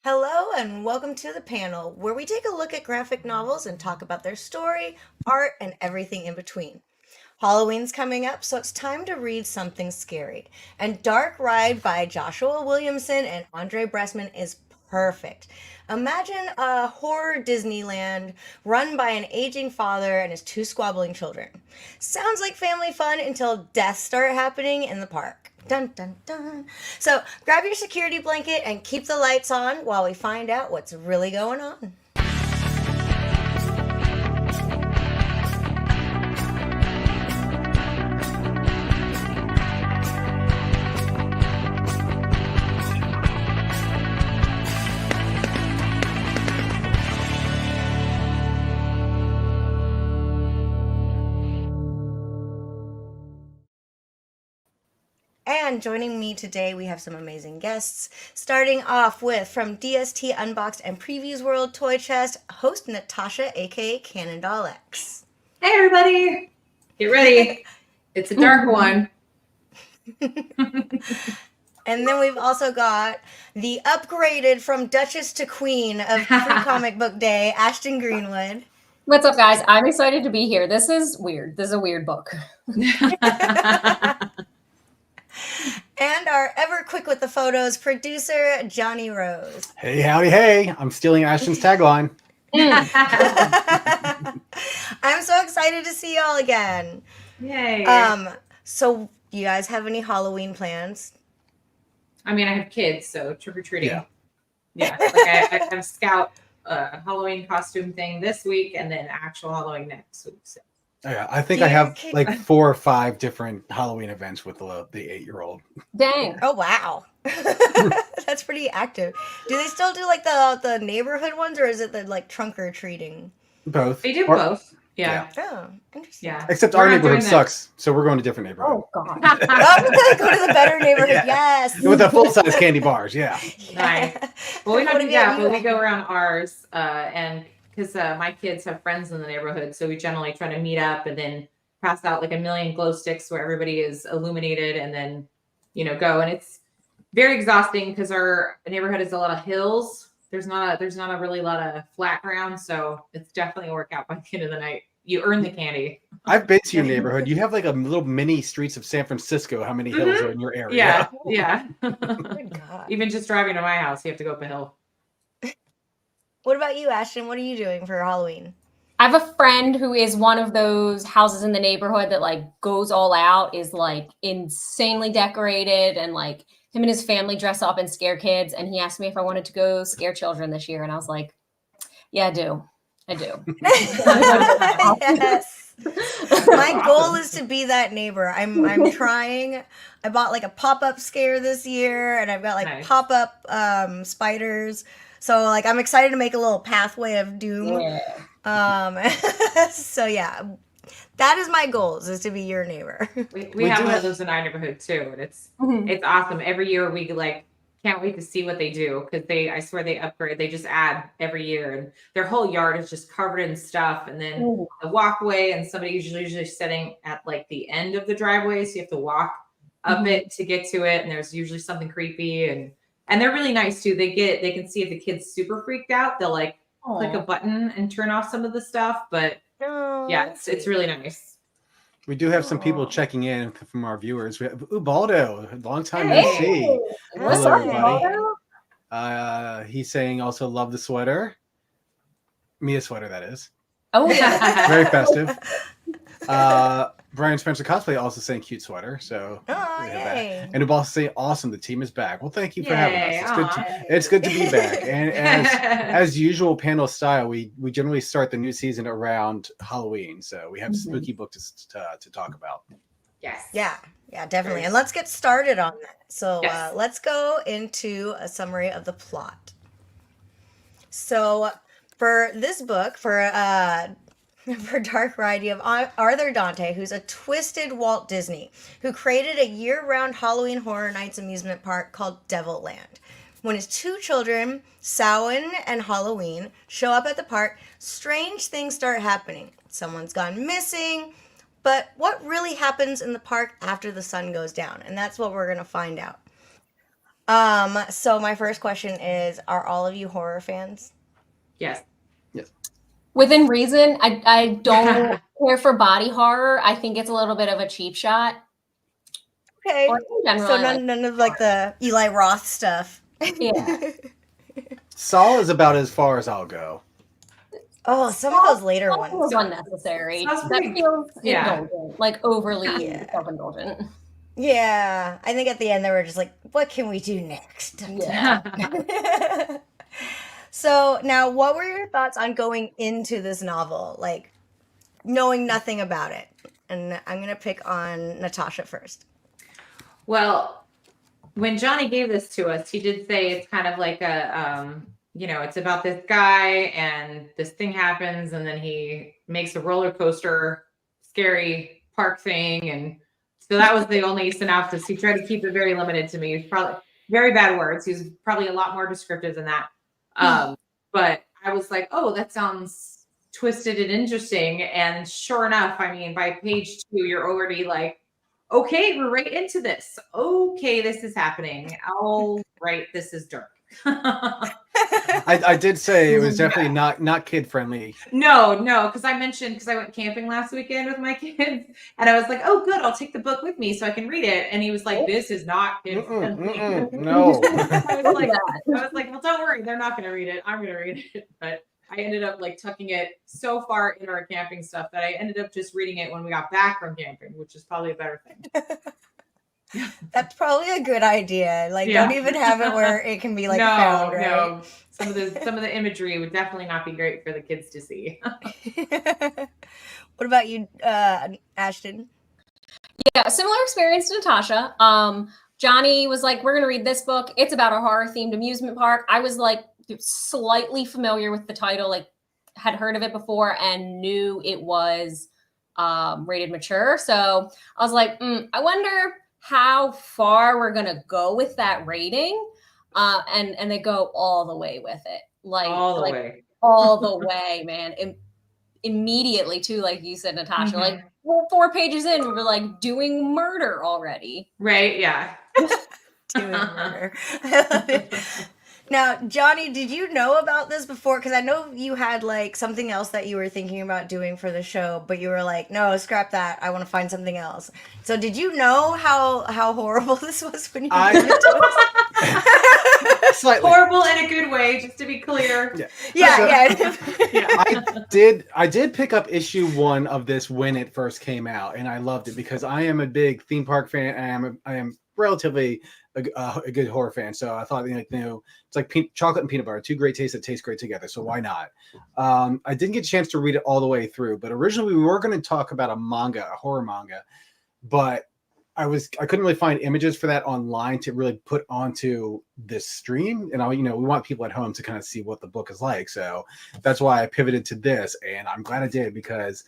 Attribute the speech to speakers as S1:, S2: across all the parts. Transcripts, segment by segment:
S1: Hello, and welcome to the panel where we take a look at graphic novels and talk about their story, art, and everything in between. Halloween's coming up, so it's time to read something scary. And Dark Ride by Joshua Williamson and Andre Bressman is perfect. Imagine a horror Disneyland run by an aging father and his two squabbling children. Sounds like family fun until deaths start happening in the park. Dun dun dun. So grab your security blanket and keep the lights on while we find out what's really going on. And joining me today, we have some amazing guests. Starting off with from DST Unboxed and Previews World Toy Chest, host Natasha, aka Cannon Doll X.
S2: Hey everybody, get ready. It's a dark one.
S1: And then we've also got the upgraded from Duchess to Queen of Free Comic Book Day, Ashton Greenwood.
S3: What's up, guys? I'm excited to be here. This is weird. This is a weird book.
S1: And our ever quick with the photos producer, Johnny Rose.
S4: Hey, howdy, hey. I'm stealing Ashton's tagline.
S1: I'm so excited to see y'all again.
S2: Yay.
S1: So you guys have any Halloween plans?
S2: I mean, I have kids, so trick-or-treating.
S4: Yeah.
S2: Like I have Scout Halloween costume thing this week and then actual Halloween next week. So.
S4: Yeah, I think I have like 4 or 5 different Halloween events with the 8-year-old.
S3: Dang.
S1: Oh, wow. That's pretty active. Do they still do like the neighborhood ones, or is it the like trunk or treating?
S4: Both.
S2: They do both. Yeah.
S1: Oh, interesting.
S2: Yeah.
S4: Except
S2: We're
S4: our
S2: not
S4: neighborhood
S2: doing that.
S4: sucks, so we're going to different neighborhood.
S3: Oh, God.
S1: Oh, go to the better neighborhood.
S4: Yeah.
S1: Yes.
S4: With the full-size candy bars, yeah.
S2: Nice. Well, we
S1: What
S2: don't do
S1: about
S2: that,
S1: you?
S2: but we go around ours, and because my kids have friends in the neighborhood, so we generally try to meet up and then pass out like a million glow sticks where everybody is illuminated, and then go. And it's very exhausting because our neighborhood is a lot of hills. There's not a really lot of flat ground, so it's definitely a workout by the end of the night. You earn the candy.
S4: I've been to your neighborhood. You have like a little mini streets of San Francisco. How many hills are in your area?
S2: Yeah.
S1: Good God.
S2: Even just driving to my house, you have to go up a hill.
S1: What about you, Ashton? What are you doing for Halloween?
S3: I have a friend who is one of those houses in the neighborhood that like goes all out, is like insanely decorated, and like him and his family dress up and scare kids. And he asked me if I wanted to go scare children this year. And I was like, yeah, I do.
S1: Yes. My goal is to be that neighbor. I'm trying. I bought like a pop-up scare this year, and I've got like
S2: Nice.
S1: pop-up spiders. So like I'm excited to make a little pathway of doom.
S3: Yeah.
S1: So yeah, that is my goals, is to be your neighbor.
S2: We have one of those in our neighborhood too, and it's awesome. Every year we like can't wait to see what they do, because I swear they upgrade. They just add every year, and their whole yard is just covered in stuff. And then
S3: Ooh.
S2: the walkway, and somebody usually sitting at like the end of the driveway, so you have to walk up it to get to it. And there's usually something creepy, and they're really nice too. They can see if the kid's super freaked out, they'll like click a button and turn off some of the stuff. But yeah, it's really nice.
S4: We do have some people checking in from our viewers. We have Ubaldo, long time no
S2: Hey.
S4: see.
S3: What's
S4: Hello,
S3: up,
S4: everybody.
S3: Waldo?
S4: He's saying also love the sweater. Mia sweater, that is.
S3: Oh, yeah.
S4: Very festive. Brian Spencer Cosplay also saying cute sweater. So
S1: Oh,
S4: we have that.
S1: yay.
S4: And Ubaldo saying awesome, the team is back. Well, thank you for having
S2: Yay.
S4: us. It's good to be back. And as usual, panel style, we generally start the new season around Halloween. So we have spooky book to talk about.
S2: Yes.
S1: Yeah, definitely. And let's get started on that. So
S2: Yes.
S1: let's go into a summary of the plot. So for this book, for Dark Ride, you have Arthur Dante, who's a twisted Walt Disney, who created a year-round Halloween Horror Nights amusement park called Devilland. When his two children, Samhain and Halloween, show up at the park, strange things start happening. Someone's gone missing, but what really happens in the park after the sun goes down? And that's what we're going to find out. So my first question is, are all of you horror fans?
S2: Yes.
S3: Within reason, I don't care for body horror. I think it's a little bit of a cheap shot.
S1: Okay.
S3: Or in general,
S1: So
S3: I like
S1: none of like the Eli Roth stuff.
S3: Yeah.
S4: Saw is about as far as I'll go.
S1: Oh, some of those later
S3: That
S1: ones.
S3: feels unnecessary.
S2: Sounds
S3: That
S2: pretty-
S3: feels
S2: yeah.
S3: indulgent, like overly
S1: Yeah.
S3: self-indulgent.
S1: Yeah, I think at the end they were just like, "What can we do next?"
S3: Yeah.
S1: So now, what were your thoughts on going into this novel, like knowing nothing about it? And I'm gonna pick on Natasha first.
S2: Well, when Johnny gave this to us, he did say it's kind of like it's about this guy and this thing happens and then he makes a roller coaster, scary park thing. And so that was the only synopsis. He tried to keep it very limited to me. He was probably very bad words. He was probably a lot more descriptive than that. But I was like, oh, that sounds twisted and interesting. And sure enough, I mean, by page 2, you're already like, okay, we're right into this. Okay, this is happening. All right, this is dark.
S4: I did say it was definitely not kid friendly.
S2: No, because I went camping last weekend with my kids, and I was like, oh, good, I'll take the book with me so I can read it. And he was like, this is not kid friendly.
S4: No.
S2: I was like, well, don't worry, they're not going to read it. I'm going to read it. But I ended up like tucking it so far in our camping stuff that I ended up just reading it when we got back from camping, which is probably a better thing.
S1: That's probably a good idea. Like,
S2: Yeah.
S1: don't even have it where it can be like found, right?
S2: No. Some of the imagery would definitely not be great for the kids to see.
S1: What about you, Ashton?
S3: Yeah, similar experience to Natasha. Johnny was like, we're going to read this book. It's about a horror-themed amusement park. I was like slightly familiar with the title, like had heard of it before and knew it was rated mature. So I was like, I wonder how far we're going to go with that rating. And they go all the way with it.
S2: All the way.
S3: All the way, man. Immediately too, like you said, Natasha, like 4 pages in, we were like doing murder already.
S2: Right, yeah.
S1: Doing murder. I love it. Now, Johnny, did you know about this before? Because I know you had like something else that you were thinking about doing for the show, but you were like, no, scrap that. I want to find something else. So did you know how horrible this was when you gave it to us?
S4: Slightly.
S2: Horrible in a good way, just to be clear.
S1: Yeah.
S4: I did pick up issue 1 of this when it first came out, and I loved it because I am a big theme park fan. And I am relatively a good horror fan, so I thought it's like chocolate and peanut butter, 2 great tastes that taste great together. So why not? I didn't get a chance to read it all the way through, but originally we were going to talk about a horror manga, but I couldn't really find images for that online to really put onto this stream, and we want people at home to kind of see what the book is like. So that's why I pivoted to this, and I'm glad I did because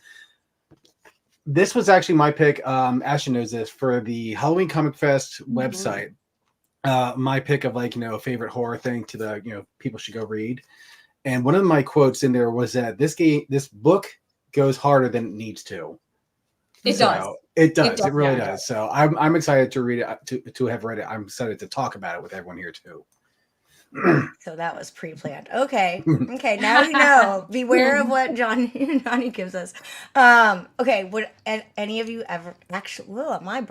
S4: this was actually my pick. Ashton knows this for the Halloween Comic Fest website. My pick of a favorite horror thing to the people should go read, and one of my quotes in there was that this book goes harder than it needs to.
S3: It does.
S4: It really does. So I'm excited to read it, to have read it. I'm excited to talk about it with everyone here too.
S1: So that was pre-planned. Okay. Now we know. Beware of what Johnny gives us. Okay. Would any of you ever actually? Whoa, my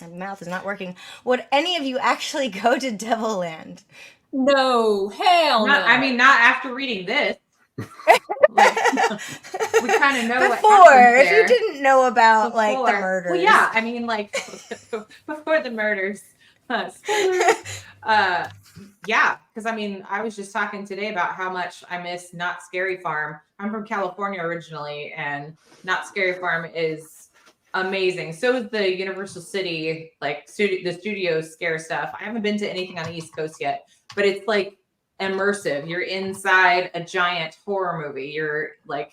S1: mouth is not working. Would any of you actually go to Devilland?
S3: No, hell no.
S2: I mean, not after reading this. Like, we kind of know
S1: before.
S2: what happens
S1: If
S2: there.
S1: you didn't know about like the murders.
S2: Well, yeah. I mean, like before the murders. Spoilers. Yeah, because I mean, I was just talking today about how much I miss Not Scary Farm. I'm from California originally, and Not Scary Farm is amazing. So is the Universal City, like the studio scare stuff. I haven't been to anything on the East Coast yet, but it's like immersive. You're inside a giant horror movie. You're like,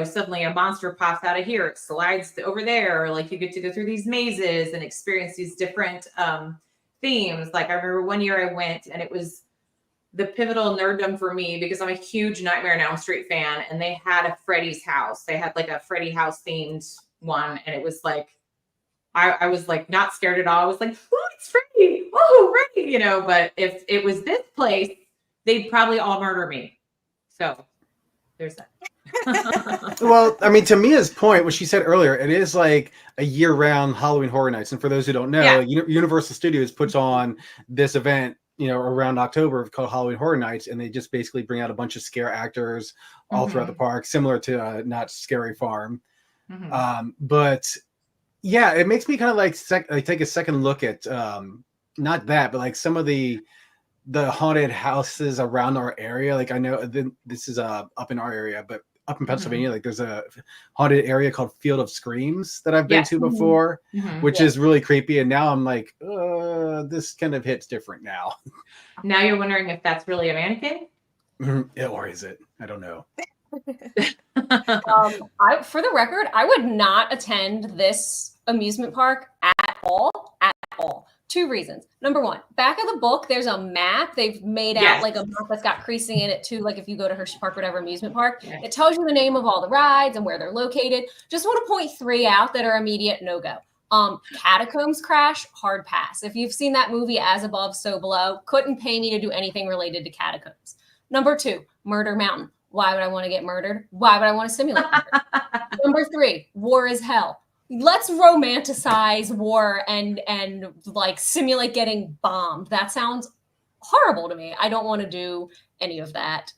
S2: suddenly a monster pops out of here, it slides over there, or like you get to go through these mazes and experience these different themes. Like I remember one year I went, and it was the pivotal nerddom for me because I'm a huge Nightmare on Elm Street fan, and they had a Freddy's house. They had like a Freddy house themed one, and it was like I was like not scared at all. I was like, oh, it's free. Oh, right. You know, but if it was this place, they'd probably all murder me. So there's that.
S4: Well, I mean, to Mia's point, what she said earlier, it is like a year-round Halloween Horror Nights. And for those who don't know,
S2: Yeah.
S4: Universal Studios puts on this event, around October called Halloween Horror Nights, and they just basically bring out a bunch of scare actors all throughout the park, similar to Not Scary Farm. But yeah, it makes me kind of like take a second look at not that, but like some of the haunted houses around our area. Like I know this is up in our area, but up in Pennsylvania, like there's a haunted area called Field of Screams that I've been to before, which is really creepy. And now I'm like, this kind of hits different now.
S2: Now you're wondering if that's really a mannequin?
S4: Or is it? I don't know.
S3: For the record, I would not attend this amusement park at all. At all. 2 reasons. Number 1, back of the book, there's a map. They've made out like a map that's got creasing in it too. Like if you go to Hershey Park, whatever amusement park, it tells you the name of all the rides and where they're located. Just want to point 3 out that are immediate no-go. Catacombs Crash, hard pass. If you've seen that movie As Above, So Below, couldn't pay me to do anything related to catacombs. Number 2, Murder Mountain. Why would I want to get murdered? Why would I want to simulate murder? Number 3, War is Hell. Let's romanticize war and like simulate getting bombed. That sounds horrible to me. I don't want to do any of that.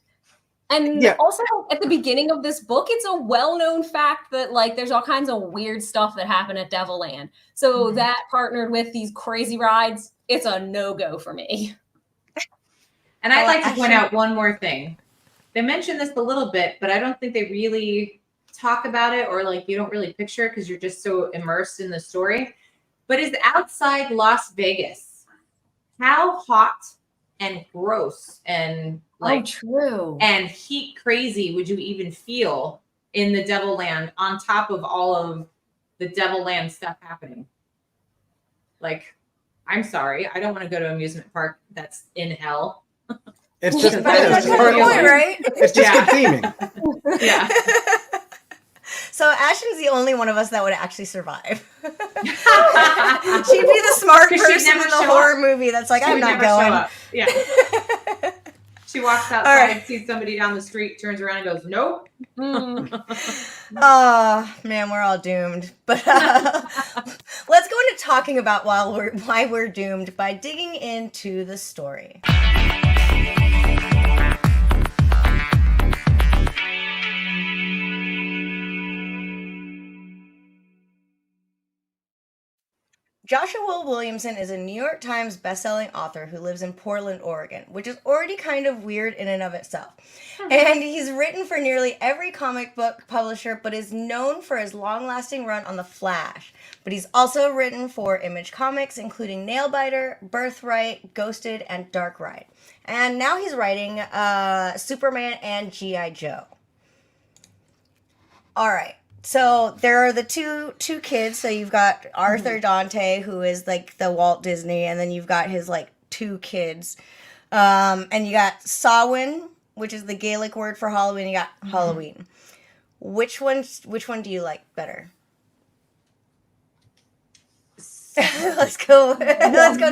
S3: And also at the beginning of this book, it's a well-known fact that like there's all kinds of weird stuff that happen at Devilland. So that partnered with these crazy rides, it's a no-go for me.
S2: And I'd like to point out one more thing. They mentioned this a little bit, but I don't think they really talk about it, or like you don't really picture it because you're just so immersed in the story. But is outside Las Vegas, how hot and gross and like
S3: true
S2: and heat crazy would you even feel in the Devilland on top of all of the Devilland stuff happening? Like, I'm sorry, I don't want to go to an amusement park that's in hell.
S4: It's just
S1: that's the point, right?
S4: It's just good theming.
S2: Yeah.
S1: So Ashton's the only one of us that would actually survive. She'd be the smart person in the horror movie that's like, I'm not going.
S2: Yeah. She walks outside, sees somebody down the street, turns around and goes, nope.
S1: Oh, man, we're all doomed. But let's go into talking about why we're doomed by digging into the story. Joshua Williamson is a New York Times bestselling author who lives in Portland, Oregon, which is already kind of weird in and of itself. And he's written for nearly every comic book publisher, but is known for his long-lasting run on The Flash. But he's also written for Image Comics, including Nailbiter, Birthright, Ghosted, and Dark Ride. And now he's writing Superman and G.I. Joe. All right. So there are the two kids. So you've got Arthur Dante, who is like the Walt Disney, and then you've got his like 2 kids. And you got Samhain, which is the Gaelic word for Halloween. You got Halloween. Which one do you like better? Let's go,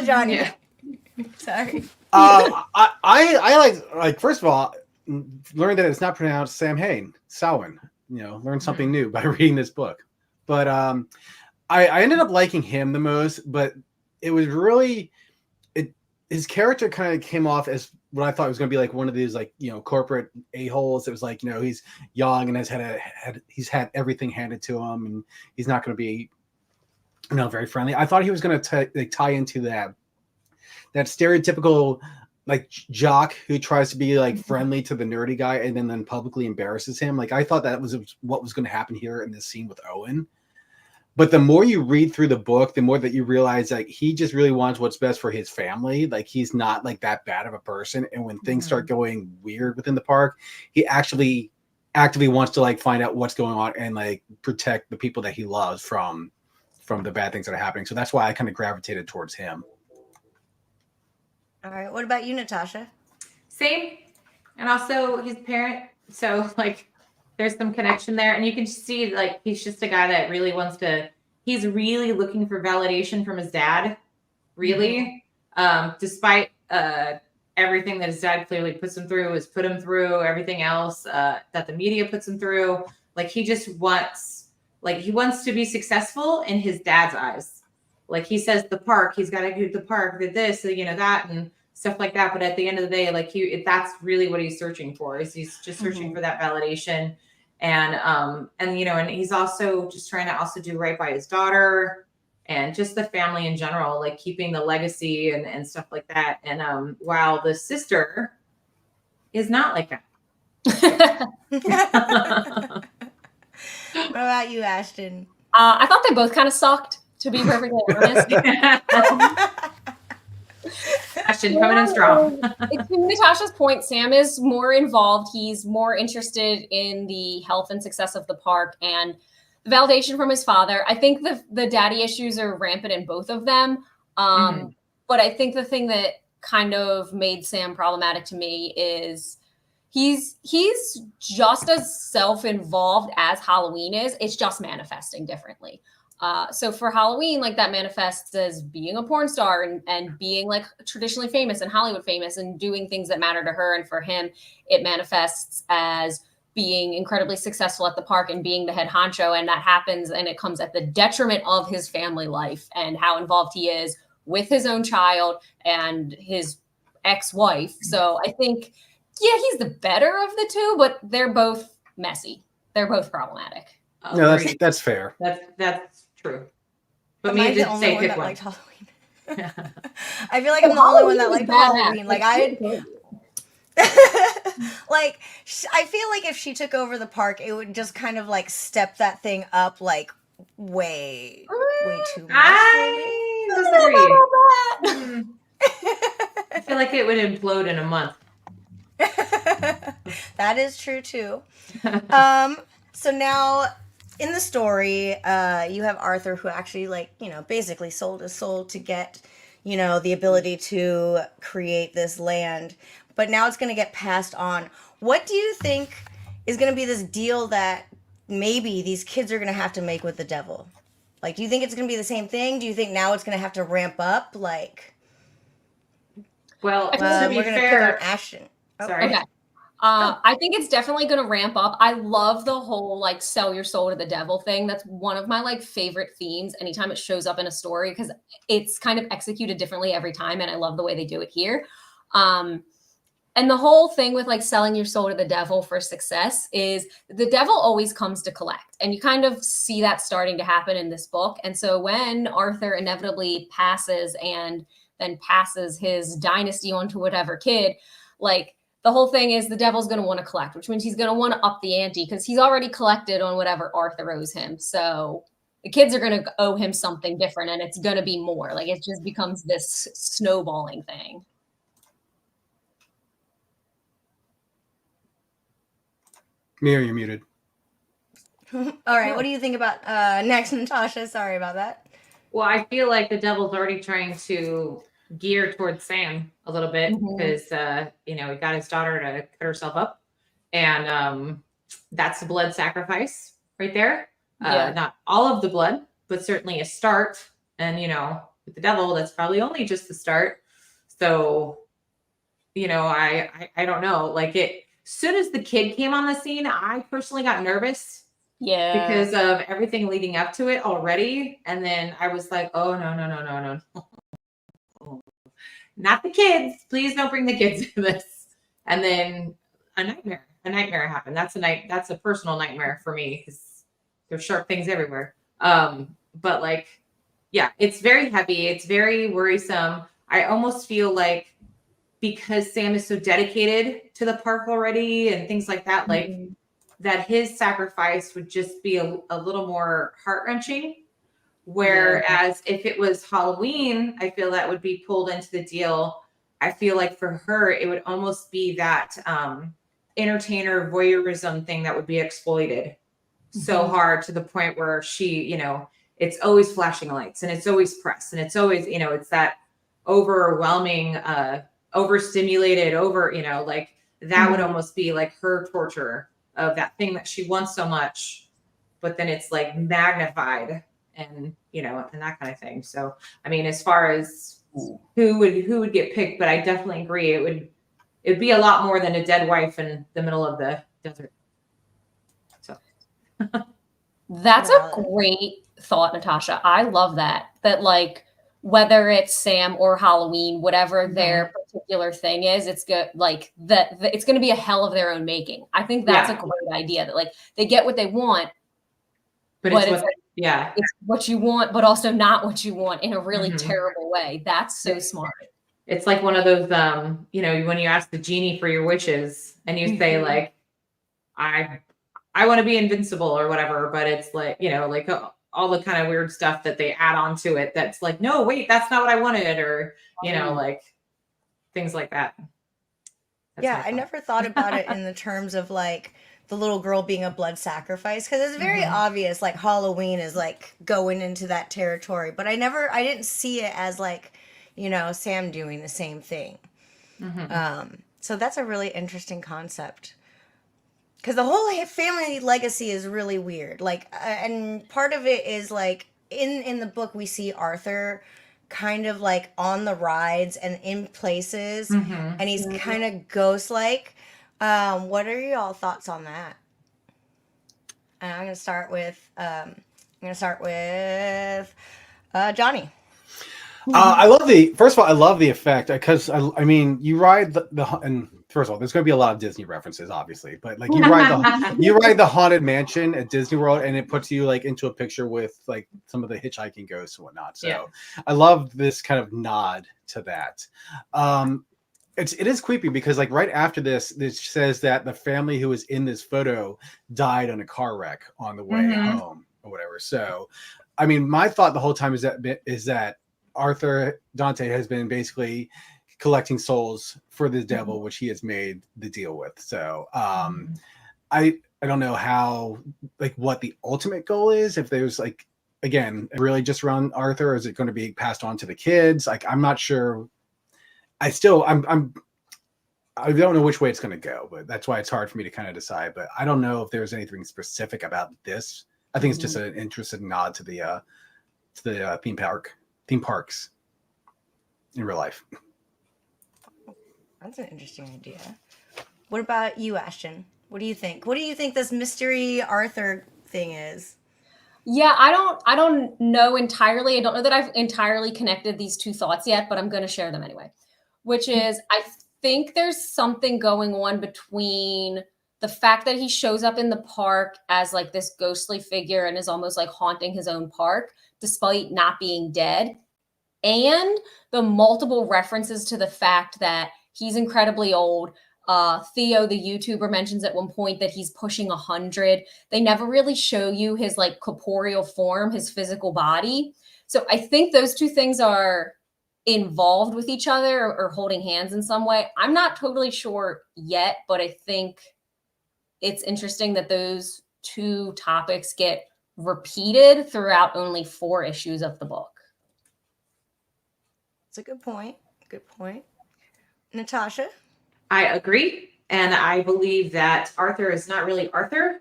S1: Johnny. Yeah. Sorry.
S4: I like first of all, learned that it's not pronounced Samhain, Samhain. Learn something new by reading this book. But I ended up liking him the most, but it was really his character kind of came off as what I thought was going to be like one of these like corporate a-holes. It was like he's young and he's had everything handed to him, and he's not going to be very friendly. I thought he was going to tie into that stereotypical like jock who tries to be like friendly to the nerdy guy and then publicly embarrasses him. Like I thought that was what was going to happen here in this scene with Owen. But the more you read through the book, the more that you realize like he just really wants what's best for his family. Like he's not like that bad of a person. And when things start going weird within the park, he actually actively wants to like find out what's going on and like protect the people that he loves from the bad things that are happening. So that's why I kind of gravitated towards him.
S1: All right. What about you, Natasha?
S2: Same. And also his parent. So like there's some connection there. And you can see like he's just a guy that really wants to he's really looking for validation from his dad, really, despite everything that his dad clearly puts him through, has put him through, everything else that the media puts him through. Like he just wants, like he wants to be successful in his dad's eyes. Like he says, the park, he's got to do the park, did this, you know, that, and stuff like that. But at the end of the day, like that's really what he's searching for. Is he's just searching for that validation, and you know, and he's also just trying to also do right by his daughter and just the family in general, like keeping the legacy and stuff like that. And while the sister is not like that.
S1: What about you, Ashton?
S3: I thought they both kind of sucked, to be perfectly honest.
S2: Ashton coming in strong.
S3: To Natasha's point, Sam is more involved. He's more interested in the health and success of the park and the validation from his father. I think the daddy issues are rampant in both of them. But I think the thing that kind of made Sam problematic to me is he's just as self-involved as Halloween is. It's just manifesting differently. So for Halloween, like that manifests as being a porn star and being like traditionally famous and Hollywood famous and doing things that matter to her. And for him, it manifests as being incredibly successful at the park and being the head honcho. And that happens and it comes at the detriment of his family life and how involved he is with his own child and his ex-wife. So I think, yeah, he's the better of the two, but they're both messy. They're both problematic.
S4: No, that's fair.
S2: That's true. But
S1: Am
S2: me
S1: I the
S2: did
S1: only
S2: say
S1: one
S2: pick
S1: that
S2: one.
S1: liked Halloween? I feel like I'm the only one that liked Halloween. Like like I feel like if she took over the park, it would just kind of like step that thing up like way too much.
S2: I disagree. I feel like it would implode in a month.
S1: That is true too. So now in the story, you have Arthur who actually basically sold his soul to get, the ability to create this land. But now it's going to get passed on. What do you think is going to be this deal that maybe these kids are going to have to make with the devil? Like, do you think it's going to be the same thing? Do you think now it's going to have to ramp up? Like,
S2: well, to be
S1: we're going to
S2: fair,
S1: pick on Ashton. Oh,
S2: sorry.
S3: Okay. I think it's definitely going to ramp up. I love the whole like sell your soul to the devil thing. That's one of my like favorite themes anytime it shows up in a story because it's kind of executed differently every time. And I love the way they do it here. And the whole thing with like selling your soul to the devil for success is the devil always comes to collect. And you kind of see that starting to happen in this book. And so when Arthur inevitably passes and then passes his dynasty onto whatever kid, like the whole thing is the devil's going to want to collect, which means he's going to want to up the ante because he's already collected on whatever Arthur owes him. So the kids are going to owe him something different and it's going to be more. Like it just becomes this snowballing thing.
S4: Mia, you're muted.
S1: All right. What do you think about next, Natasha? Sorry about that.
S2: Well, I feel like the devil's already trying to gear towards Sam a little bit because, he got his daughter to cut herself up. And that's a blood sacrifice right there. Not all of the blood, but certainly a start. And, with the devil, that's probably only just the start. So, I don't know. Like as soon as the kid came on the scene, I personally got nervous.
S3: Yeah.
S2: Because of everything leading up to it already. And then I was like, oh, no. Not the kids. Please don't bring the kids into this. And then a nightmare happened. That's a personal nightmare for me because there's sharp things everywhere. But like, yeah, it's very heavy. It's very worrisome. I almost feel like because Sam is so dedicated to the park already and things like that, like that his sacrifice would just be a little more heart-wrenching. Whereas if it was Halloween, I feel that would be pulled into the deal. I feel like for her, it would almost be that entertainer voyeurism thing that would be exploited so hard to the point where she, it's always flashing lights and it's always press and it's always, it's that overwhelming, overstimulated, like that would almost be like her torture of that thing that she wants so much, but then it's like magnified and and that kind of thing. So I mean, as far as who would get picked, but I definitely agree it'd be a lot more than a dead wife in the middle of the desert. So
S3: That's a
S1: Valid.
S3: great thought, Natasha. I love that. That like whether it's Sam or Halloween, whatever their particular thing is, it's good. Like that, it's going to be a hell of their own making. I think that's a great idea. That like they get what they want,
S2: but
S3: but
S2: it's
S3: it's what you want, but also not what you want in a really terrible way. That's so smart.
S2: It's like one of those, when you ask the genie for your wishes and you say like, I want to be invincible or whatever, but it's like, like all the kind of weird stuff that they add on to it. That's like, no, wait, that's not what I wanted. Or, like things like that.
S1: I never thought about it in the terms of like the little girl being a blood sacrifice, because it's very obvious like Halloween is like going into that territory, but I didn't see it as like, Sam doing the same thing. So that's a really interesting concept, because the whole family legacy is really weird. Like, and part of it is like in the book we see Arthur kind of like on the rides and in places, and he's kind of ghost-like. What are y'all thoughts on that? And I'm gonna start with Johnny.
S4: I love the effect, because I mean, you ride and first of all, there's going to be a lot of Disney references, obviously, but like you ride the Haunted Mansion at Disney World, and it puts you like into a picture with like some of the hitchhiking ghosts and whatnot. So I love this kind of nod to that. It is creepy because like right after this says that the family who was in this photo died in a car wreck on the way home or whatever. So, I mean, my thought the whole time is that Arthur Dante has been basically collecting souls for the devil, which he has made the deal with. So I don't know how, like, what the ultimate goal is. If there's like, again, really just around Arthur, or is it going to be passed on to the kids? Like, I'm not sure. I don't know which way it's going to go, but that's why it's hard for me to kind of decide. But I don't know if there's anything specific about this. I think it's just an interested nod to the theme parks in real life.
S1: That's an interesting idea. What about you, Ashton? What do you think? What do you think this mystery Arthur thing is?
S3: Yeah, I don't know entirely. I don't know that I've entirely connected these two thoughts yet, but I'm going to share them anyway. Which is, I think there's something going on between the fact that he shows up in the park as like this ghostly figure and is almost like haunting his own park, despite not being dead, and the multiple references to the fact that he's incredibly old. Theo, the YouTuber, mentions at one point that he's pushing 100. They never really show you his like corporeal form, his physical body. So I think those two things are involved with each other or holding hands in some way. I'm not totally sure yet, but I think it's interesting that those two topics get repeated throughout only 4 issues of the book.
S1: That's a good point. Good point. Natasha?
S2: I agree. And I believe that Arthur is not really Arthur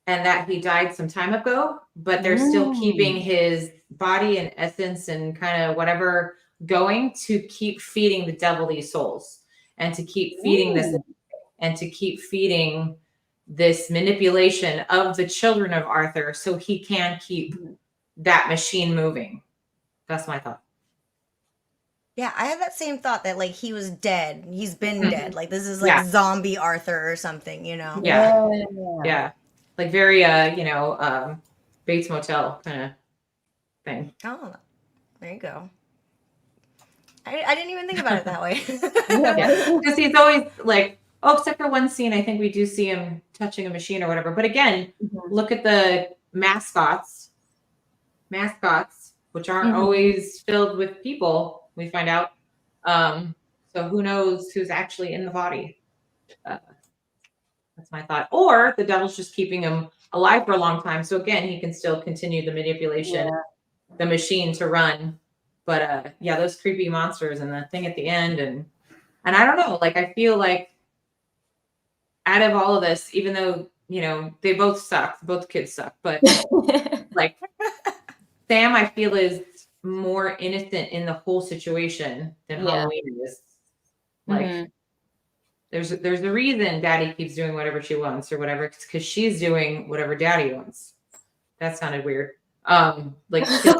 S2: and that he died some time ago, but they're still keeping his body and essence and kind of whatever going to keep feeding the devil these souls and to keep feeding this and to keep feeding this manipulation of the children of Arthur so he can keep that machine moving. That's my thought.
S1: Yeah, I had that same thought that like he was dead. He's been dead. Like this is like zombie Arthur or something,
S2: Yeah. Like very Bates Motel kind of thing.
S1: Oh, there you go. I didn't even think about it that way.
S2: Because he's always like, except for one scene, I think we do see him touching a machine or whatever. But again, look at the mascots, which aren't always filled with people. We find out. So who knows who's actually in the body? That's my thought. Or the devil's just keeping him alive for a long time. So again, he can still continue the manipulation, the machine to run. But those creepy monsters and the thing at the end. And I don't know, like, I feel like out of all of this, even though, they both suck, both kids suck, but like Sam, I feel, is more innocent in the whole situation than
S3: Yeah.
S2: Halloween is. Like,
S3: Mhm.
S2: there's a reason Daddy keeps doing whatever she wants or whatever, because she's doing whatever Daddy wants. That sounded weird. Like killing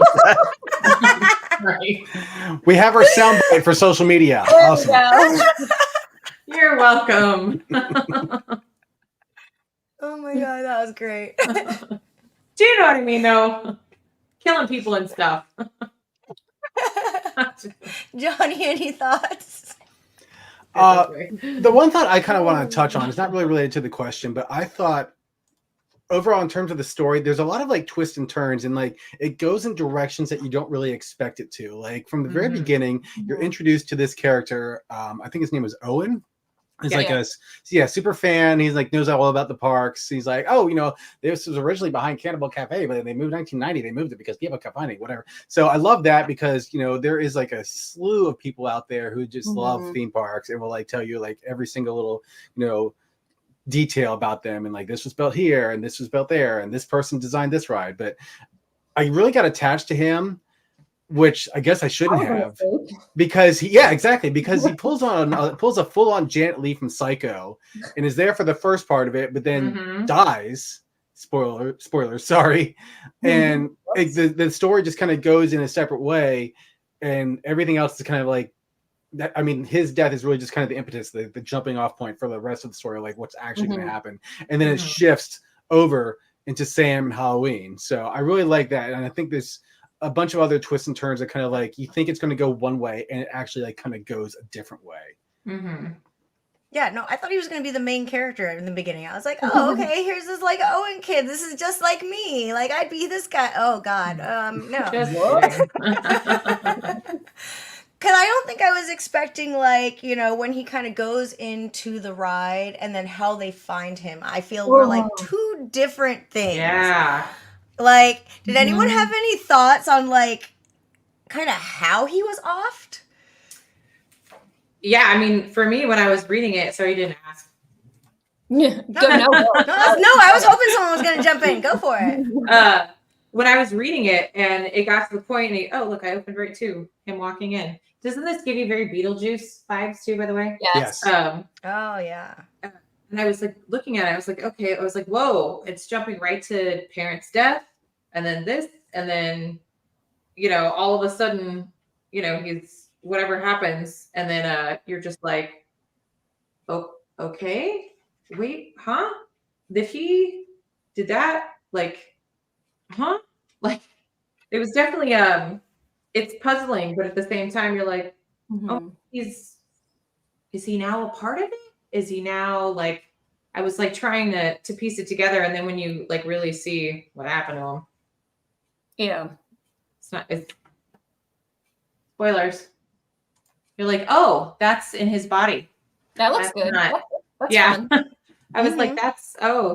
S2: right.
S4: We have our soundbite for social media.
S3: There
S4: Awesome.
S3: we go.
S2: You're welcome.
S1: Oh my god, that was great.
S2: Do you know what I mean, though? Killing people and stuff.
S1: Johnny, any thoughts?
S4: The one thought I kind of want to touch on is not really related to the question, but I thought overall in terms of the story, there's a lot of like twists and turns, and like it goes in directions that you don't really expect it to. Like from the very beginning, you're introduced to this character. I think his name was Owen. He's like a super fan. He's like knows all about the parks. He's like, oh, you know, this was originally behind Cannibal Cafe, but they moved 1990. They moved it because people kept finding whatever. So I love that because, you know, there is like a slew of people out there who just love theme parks and will like tell you like every single little, you know, detail about them, and like this was built here and this was built there and this person designed this ride. But I really got attached to him, which I guess I shouldn't have, because because he pulls a full-on Janet Leigh from Psycho and is there for the first part of it, but then dies. Spoilers, sorry. And the story just kind of goes in a separate way, and everything else is kind of like that. I mean, his death is really just kind of the impetus, the jumping off point for the rest of the story, like what's actually going to happen. And then it shifts over into Sam and Halloween. So I really like that. And I think there's a bunch of other twists and turns that kind of like you think it's going to go one way and it actually like kind of goes a different way.
S1: Yeah, no, I thought he was going to be the main character in the beginning. I was like, oh, okay, here's this like Owen kid. This is just like me. Like I'd be this guy. Oh God, no. Because I don't think I was expecting, like, you know, when he kind of goes into the ride and then how they find him. I feel we're like two different things.
S2: Yeah.
S1: Like, did anyone have any thoughts on, like, kind of how he was offed?
S2: Yeah, I mean, for me, when I was reading it, so you didn't ask.
S1: No, I was hoping someone was going to jump in. Go for it.
S2: When I was reading it and it got to the point, and oh, look, I opened right to him walking in. Doesn't this give you very Beetlejuice vibes too, by the way?
S3: Yes.
S1: Oh, yeah.
S2: And I was like looking at it, I was like, okay, I was like, whoa, it's jumping right to parents' death, and then this, and then, you know, all of a sudden, you know, he's whatever happens, and then you're just like, oh, okay, wait, huh? If he did that, like, huh? Like, it was definitely it's puzzling, but at the same time, you're like, oh, is he now a part of it? Is he now like? I was like trying to piece it together, and then when you like really see what happened to him, it's spoilers. You're like, oh, that's in his body.
S3: That looks good. That's
S2: yeah.
S3: fun.
S2: I was like,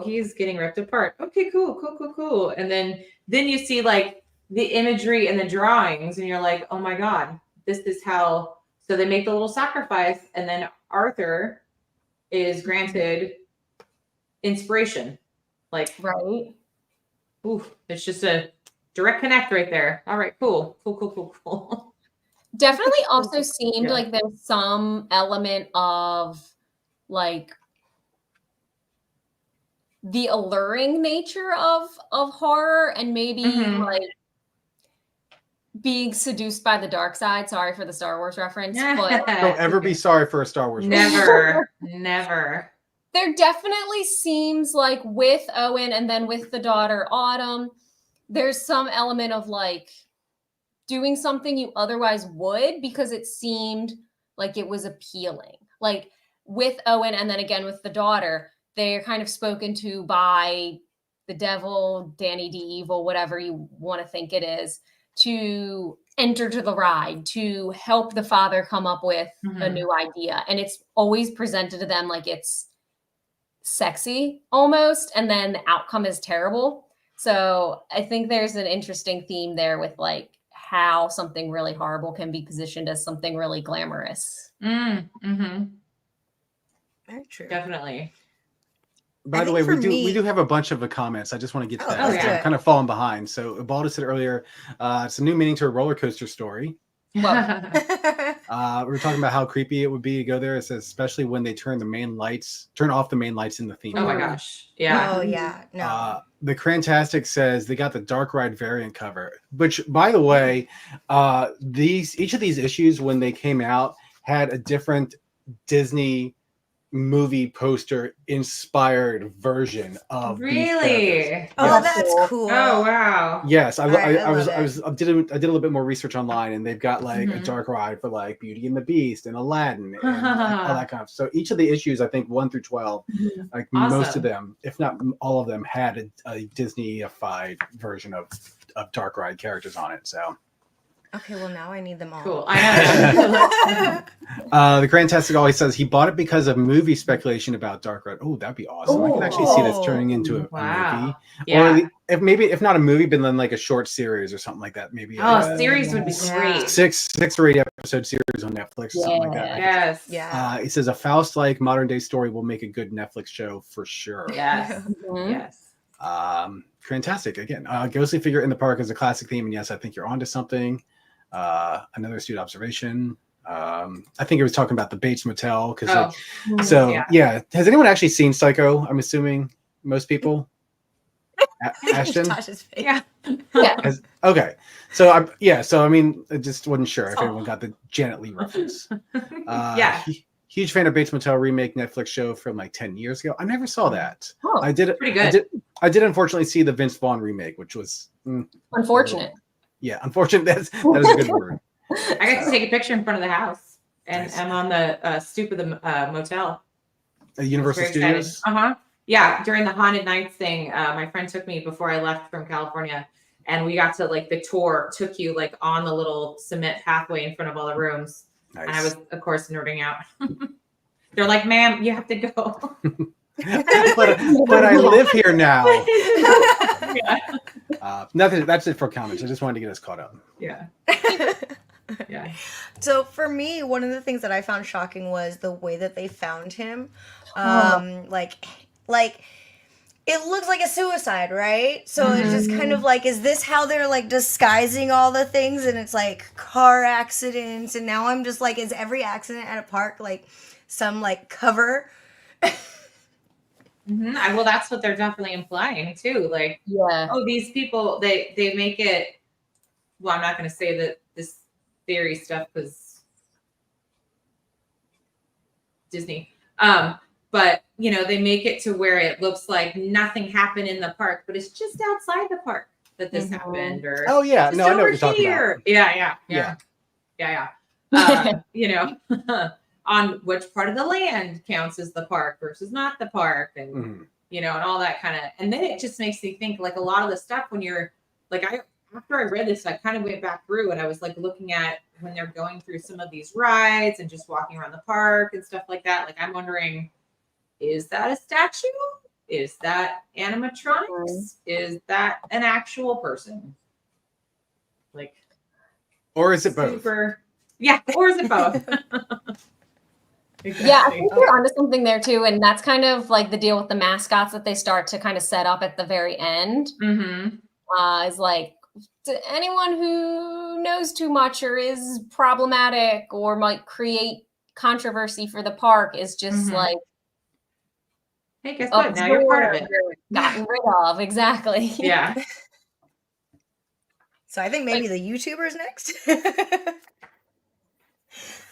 S2: he's getting ripped apart. Okay, cool. And then you see like the imagery and the drawings, and you're like, oh my God, this is how. So they make the little sacrifice, and then Arthur is granted inspiration. Like,
S3: right.
S2: Oof, it's just a direct connect right there. All right, cool.
S3: Definitely also seemed like there's some element of like the alluring nature of horror, and maybe like being seduced by the dark side. Sorry for the Star Wars reference. But
S4: don't ever be sorry for a Star Wars reference.
S2: Never.
S3: There definitely seems like with Owen and then with the daughter Autumn, there's some element of like doing something you otherwise would because it seemed like it was appealing. Like with Owen and then again with the daughter, they're kind of spoken to by the devil, Danny DeEvil, whatever you want to think it is, to enter to the ride, to help the father come up with a new idea. And it's always presented to them like it's sexy almost, and then the outcome is terrible. So I think there's an interesting theme there with like how something really horrible can be positioned as something really glamorous.
S1: Very true.
S2: Definitely.
S4: By the
S1: think
S4: way,
S1: for
S4: we do
S1: me-
S4: have a bunch of comments. I just want to get to
S1: Oh,
S4: that.
S2: let's
S4: because
S2: do
S4: I'm
S1: it.
S4: kind of falling behind. So Ubaldo said earlier, it's a new meaning to a roller coaster story.
S3: Well,
S4: We were talking about how creepy it would be to go there. It says especially when they turn off the main lights in the theme
S2: Oh my
S4: park.
S2: gosh. Yeah.
S1: Oh yeah, no.
S4: The Crantastic says they got the Dark Ride variant cover, which, by the way, each of these issues when they came out had a different Disney movie poster inspired version of these characters.
S2: Really?
S1: Oh,
S4: Yes.
S1: that's
S3: cool.
S1: cool.
S2: Oh wow.
S4: Yes,
S1: I love it.
S4: I did a little bit more research online, and they've got like a
S2: Mhm.
S4: Dark Ride for like Beauty and the Beast and Aladdin and like, all that kind of. So each of the issues, I think 1 through 12, like most
S2: Awesome.
S4: of them, if not all of them, had a Disney-ified version of Dark Ride characters on it. So
S1: Okay, well now I need them all.
S2: Cool. I know.
S4: the Crantastic always says he bought it because of movie speculation about Dark Ride. Oh, that'd be awesome! I can actually see this turning into a movie.
S2: Wow.
S4: Or
S2: Yeah.
S4: if not a movie, but then like a short series or something like that. Maybe
S2: Oh,
S4: a
S2: series would be
S1: Yeah.
S2: great.
S4: six or 8 episode series on Netflix or something like that.
S2: Yes.
S1: Yeah.
S4: He says a Faust-like modern day story will make a good Netflix show for sure.
S2: Yes.
S3: Mhm.
S2: Yes.
S4: Fantastic. Again, ghostly figure in the park is a classic theme, and yes, I think you're onto something. Another astute observation. I think it was talking about the Bates Motel because
S2: Oh.
S4: so
S2: Yeah.
S4: yeah. Has anyone actually seen Psycho? I'm assuming most people. Ashton.
S1: Tasha's face.
S2: Yeah.
S3: Yeah.
S4: Okay, so I mean, I just wasn't sure if
S2: Oh.
S4: anyone got the Janet Leigh reference.
S2: Yeah.
S4: Huge fan of Bates Motel remake Netflix show from like 10 years ago. I never saw that.
S3: Oh,
S4: I did.
S2: Pretty good.
S4: I did unfortunately see the Vince Vaughn remake, which was
S3: unfortunate.
S4: yeah, unfortunate. That is a good word.
S2: I got to take a picture in front of the house, and
S4: Nice.
S2: I'm on the stoop of the motel.
S4: Universal Studios.
S2: Yeah, during the haunted nights thing, my friend took me before I left from California, and we got to like the tour took you like on the little cement pathway in front of all the rooms,
S4: Nice.
S2: and I was of course nerding out. They're like, "Ma'am, you have to go."
S4: but I live here now.
S2: Yeah.
S4: Nothing. That's it for comments. I just wanted to get us caught up.
S2: Yeah. Yeah.
S1: So for me, one of the things that I found shocking was the way that they found him. Like it looks like a suicide, right? So it's just kind of like, is this how they're like disguising all the things? And it's like car accidents, and now I'm just like, is every accident at a park like some like cover?
S2: Well, that's what they're definitely implying too. Like,
S3: Yeah.
S2: oh, these people, they make it. Well, I'm not going to say that this theory stuff because Disney. But you know, they make it to where it looks like nothing happened in the park, but it's just outside the park that this happened, or
S4: Oh yeah,
S2: just
S4: no, I know
S2: over
S4: what you're talking
S2: here.
S4: about.
S2: Yeah. You know, on which part of the land counts as the park versus not the park, and
S4: Mhm.
S2: you know, and all that kind of. And then it just makes me think like a lot of the stuff when you're like, after I read this, I kind of went back through and I was like looking at when they're going through some of these rides and just walking around the park and stuff like that. Like, I'm wondering, is that a statue? Is that animatronics? Is that an actual person? Like,
S4: Or is it both?
S2: super, yeah, or is it both?
S3: Yeah, I think you're onto something there too. And that's kind of like the deal with the mascots that they start to kind of set up at the very end.
S2: Mm-hmm.
S3: Is like, to anyone who knows too much or is problematic or might create controversy for the park is just
S2: Mhm.
S3: like,
S2: Hey, guess what? Now you're part of it.
S3: gotten rid of. Exactly.
S2: Yeah.
S1: So I think maybe the YouTuber's next.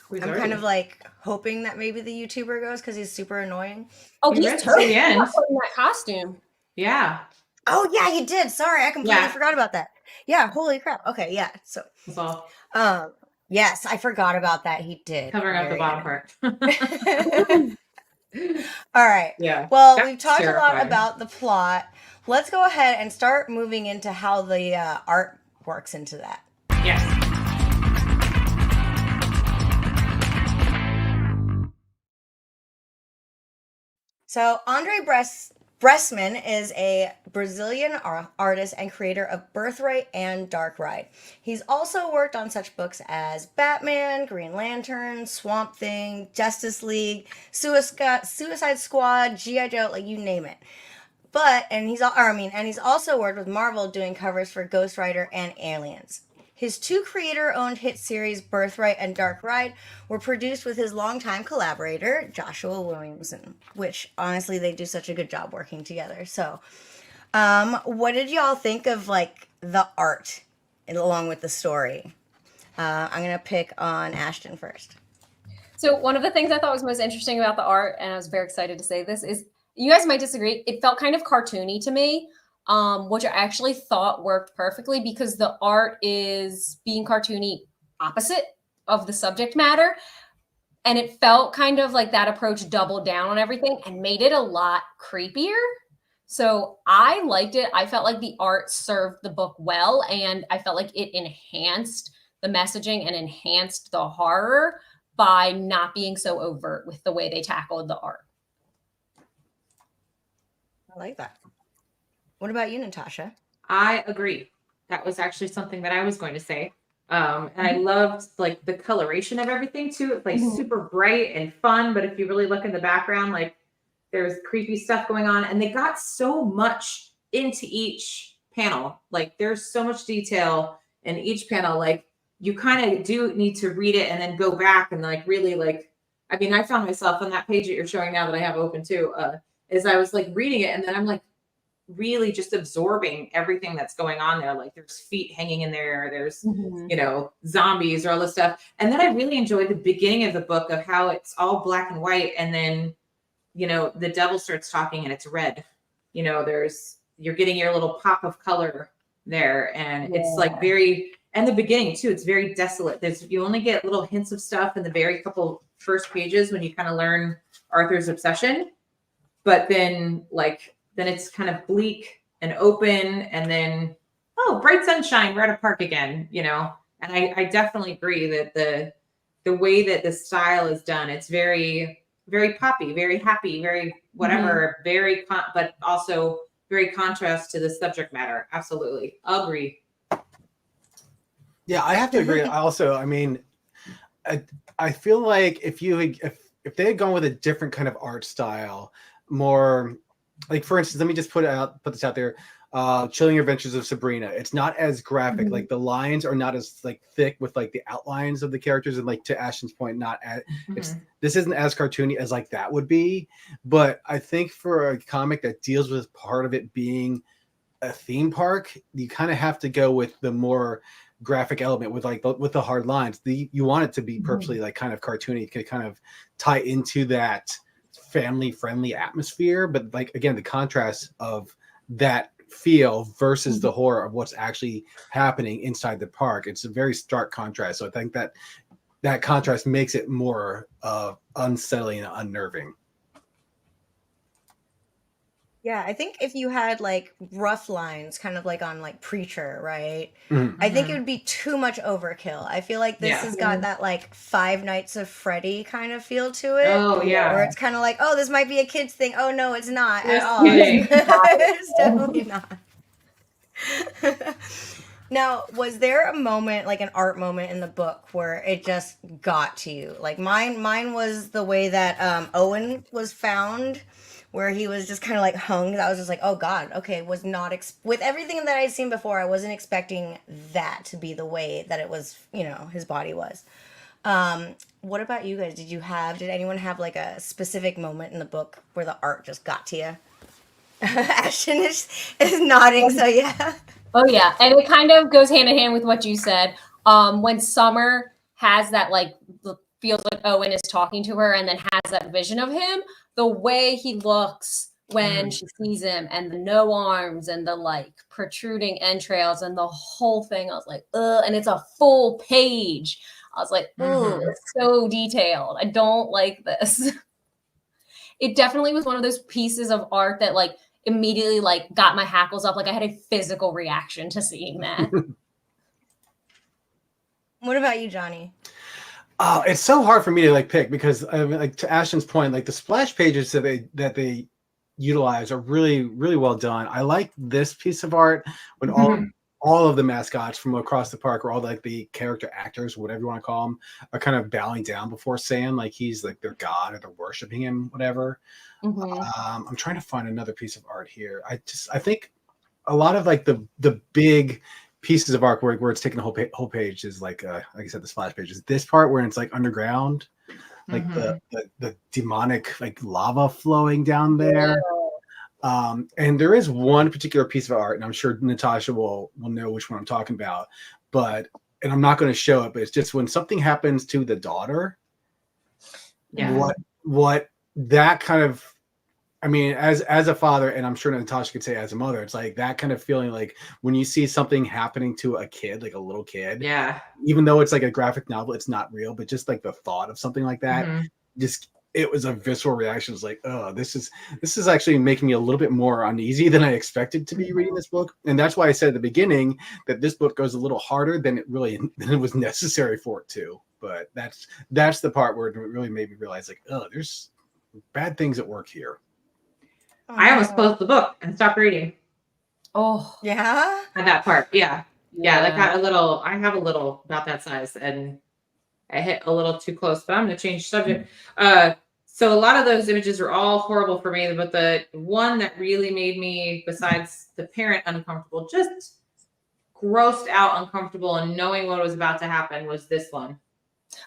S2: Who's
S1: I'm
S2: already-
S1: kind of like hoping that maybe the YouTuber goes because he's super annoying.
S3: Oh,
S2: We
S3: he's
S2: read to
S3: totally
S2: the end.
S3: in that costume.
S2: Yeah.
S1: Oh yeah, he did. Sorry, I completely
S2: Yeah.
S1: forgot about that. Yeah, holy crap. Okay, yeah. So
S2: That's all.
S1: yes, I forgot about that. He did.
S2: Covering up the
S1: Very
S2: bottom part.
S1: good. All right.
S2: Yeah.
S1: Well,
S2: That's
S1: we've talked a lot
S2: terrifying.
S1: about the plot. Let's go ahead and start moving into how the art works into that.
S2: Yes.
S1: So Andre Bressman is a Brazilian artist and creator of Birthright and Dark Ride. He's also worked on such books as Batman, Green Lantern, Swamp Thing, Justice League, Suicide Squad, G.I. Joe, like you name it. And he's also worked with Marvel doing covers for Ghost Rider and Aliens. His two creator-owned hit series, Birthright and Dark Ride, were produced with his longtime collaborator, Joshua Williamson, which, honestly, they do such a good job working together. So, what did y'all think of, like, the art along with the story? I'm going to pick on Ashton first.
S3: So one of the things I thought was most interesting about the art, and I was very excited to say this, is you guys might disagree. It felt kind of cartoony to me. Which I actually thought worked perfectly because the art is being cartoony opposite of the subject matter. And it felt kind of like that approach doubled down on everything and made it a lot creepier. So I liked it. I felt like the art served the book well, and I felt like it enhanced the messaging and enhanced the horror by not being so overt with the way they tackled the art.
S1: I like that. What about you, Natasha?
S2: I agree. That was actually something that I was going to say. And I loved like the coloration of everything too. It's like super bright and fun. But if you really look in the background, like there's creepy stuff going on. And they got so much into each panel. Like there's so much detail in each panel. Like you kind of do need to read it and then go back and like really like, I mean, I found myself on that page that you're showing now that I have open too, is I was like reading it and then I'm like, really just absorbing everything that's going on there. Like there's feet hanging in there. There's, you know, zombies or all this stuff. And then I really enjoyed the beginning of the book of how it's all black and white. And then, you know, the devil starts talking and it's red, you know, you're getting your little pop of color there. And it's like and the beginning too, it's very desolate. You only get little hints of stuff in the very couple first pages when you kind of learn Arthur's obsession, but then then it's kind of bleak and open, and then, bright sunshine, we're at a park again, you know? And I definitely agree that the way that the style is done, it's very, very poppy, very happy, very whatever, but also very contrast to the subject matter. Absolutely. Agree.
S4: Yeah, I have to agree. I mean, I feel like if they had gone with a different kind of art style, more... Like, for instance, let me just put this out there. Chilling Adventures of Sabrina. It's not as graphic. Like the lines are not as like thick with like the outlines of the characters, and like to Ashton's point, this isn't as cartoony as like that would be. But I think for a comic that deals with part of it being a theme park, you kind of have to go with the more graphic element with the hard lines. You want it to be purposely like kind of cartoony to kind of tie into that family friendly atmosphere, but like again the contrast of that feel versus the horror of what's actually happening inside the park, it's a very stark contrast. So I think that contrast makes it more unsettling and unnerving.
S1: Yeah, I think if you had like rough lines, kind of like on like Preacher, right? I think it would be too much overkill. I feel like this has got that like Five Nights of Freddy kind of feel to it.
S2: Oh yeah.
S1: Where it's kind of like, oh, this might be a kid's thing. Oh no, it's not
S2: Just
S1: at all.
S2: kidding.
S1: It's definitely not. Now, was there a moment, like an art moment in the book where it just got to you? Like mine was the way that Owen was found, where he was just kind of like hung. I was just like, oh God, okay, was not, with everything that I'd seen before, I wasn't expecting that to be the way that it was, you know, his body was. What about you guys? Did anyone have like a specific moment in the book where the art just got to you? Ashton is nodding, so yeah.
S3: Oh yeah, and it kind of goes hand in hand with what you said. When Summer has that like feels like Owen is talking to her, and then has that vision of him, the way he looks when she sees him, and the no arms, and the like protruding entrails, and the whole thing, I was like, ugh, and it's a full page. I was like, ugh, it's so detailed. I don't like this. It definitely was one of those pieces of art that like immediately like got my hackles up. Like I had a physical reaction to seeing that.
S1: What about you, Johnny?
S4: Oh, it's so hard for me to like pick because I mean, like to Ashton's point, like the splash pages that they utilized are really, really well done. I like this piece of art when
S2: Mhm.
S4: all of the mascots from across the park, or all like the character actors, whatever you want to call them, are kind of bowing down before Sam, like he's like their god, or they're worshiping him, whatever.
S3: Mhm.
S4: I'm trying to find another piece of art here. I think a lot of like the big pieces of art where it's taking the whole page is like I said, the splash page is this part where it's like underground, like
S2: Mhm.
S4: the demonic like lava flowing down
S3: Yeah.
S4: there. And there is one particular piece of art, and I'm sure Natasha will know which one I'm talking about, but and I'm not going to show it, but it's just when something happens to the daughter,
S2: Yeah.
S4: what that kind of, I mean, as a father, and I'm sure Natasha could say as a mother, it's like that kind of feeling, like when you see something happening to a kid, like a little kid,
S2: Yeah.
S4: even though it's like a graphic novel, it's not real, but just like the thought of something like that,
S2: Mhm.
S4: just it was a visceral reaction. It's like, oh, this is actually making me a little bit more uneasy than I expected to be reading this book. And that's why I said at the beginning that this book goes a little harder than it was necessary for it to. But that's the part where it really made me realize, like, oh, there's bad things at work here.
S2: I almost
S1: Oh,
S2: closed the book and stopped reading
S3: Oh,
S1: yeah.
S2: at that part. Yeah. Yeah. Like
S3: yeah.
S2: I have a little about that size, and I hit a little too close, but I'm going to change subject. So a lot of those images are all horrible for me, but the one that really made me, besides the parent uncomfortable, just grossed out uncomfortable and knowing what was about to happen, was this one.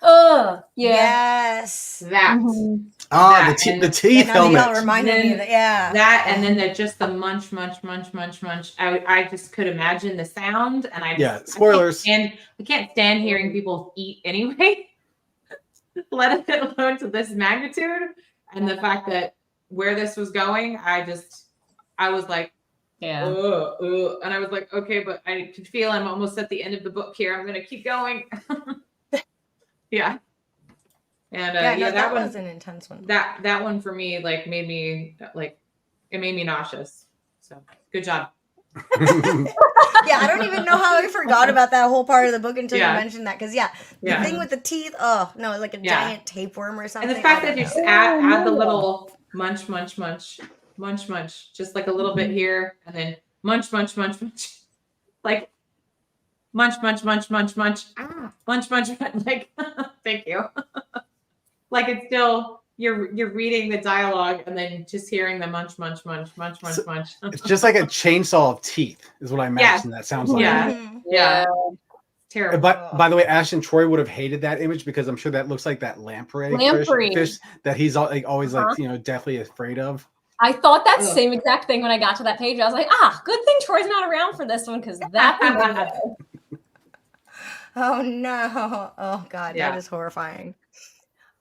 S3: Yeah.
S1: Yes.
S2: That.
S3: Mhm.
S4: Ah,
S2: That
S4: the
S2: and
S1: Yeah,
S4: teeth
S1: now that y'all
S4: helmet.
S1: reminded me of that. Yeah.
S2: that, and then just the munch. I just could imagine the sound, and
S4: Yeah, spoilers.
S2: I can't stand hearing people eat anyway. Let it alone to this magnitude, and the fact that where this was going, I was like,
S3: Yeah.
S2: and I was like, okay, but I could feel I'm almost at the end of the book here. I'm gonna keep going. Yeah, and
S1: Yeah, no,
S2: yeah,
S1: that was an intense one.
S2: that one for me like made me nauseous. So good job.
S1: Yeah, I don't even know how I forgot about that whole part of the book until you
S2: Yeah.
S1: mentioned that. Because the
S2: Yeah.
S1: thing with the teeth, oh no, it's like a
S2: Yeah.
S1: giant tapeworm or something.
S2: And the fact
S1: I
S2: that you
S1: don't
S2: just
S1: know.
S2: add the little munch, just like a little bit here, and then munch, like munch, munch, like thank you. Like it's still you're reading the dialogue and then just hearing the munch.
S4: It's just like a chainsaw of teeth, is what I imagine that sounds like.
S2: Yeah.
S1: Mhm.
S2: Yeah. Terrible.
S4: But by the way, Ashton Troy would have hated that image, because I'm sure that looks like that lamprey fish that he's always like, definitely afraid of.
S3: I thought that
S2: Ugh.
S3: same exact thing when I got to that page. I was like, good thing Troy's not around for this one, because that would be
S1: Oh no. Oh god,
S2: Yeah.
S1: that is horrifying.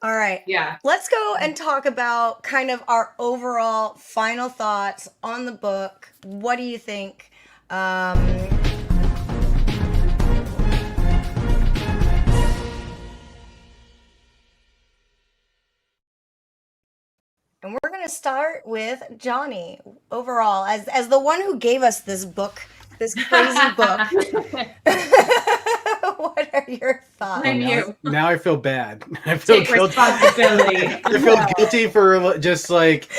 S1: All right.
S2: Yeah.
S1: Let's go and talk about kind of our overall final thoughts on the book. What do you think? And we're going to start with Johnny. Overall, as the one who gave us this book, this crazy book, what are your thoughts?
S2: Blame you.
S4: Now I feel bad. I feel
S2: Take
S4: guilty.
S2: responsibility.
S4: I feel guilty for just like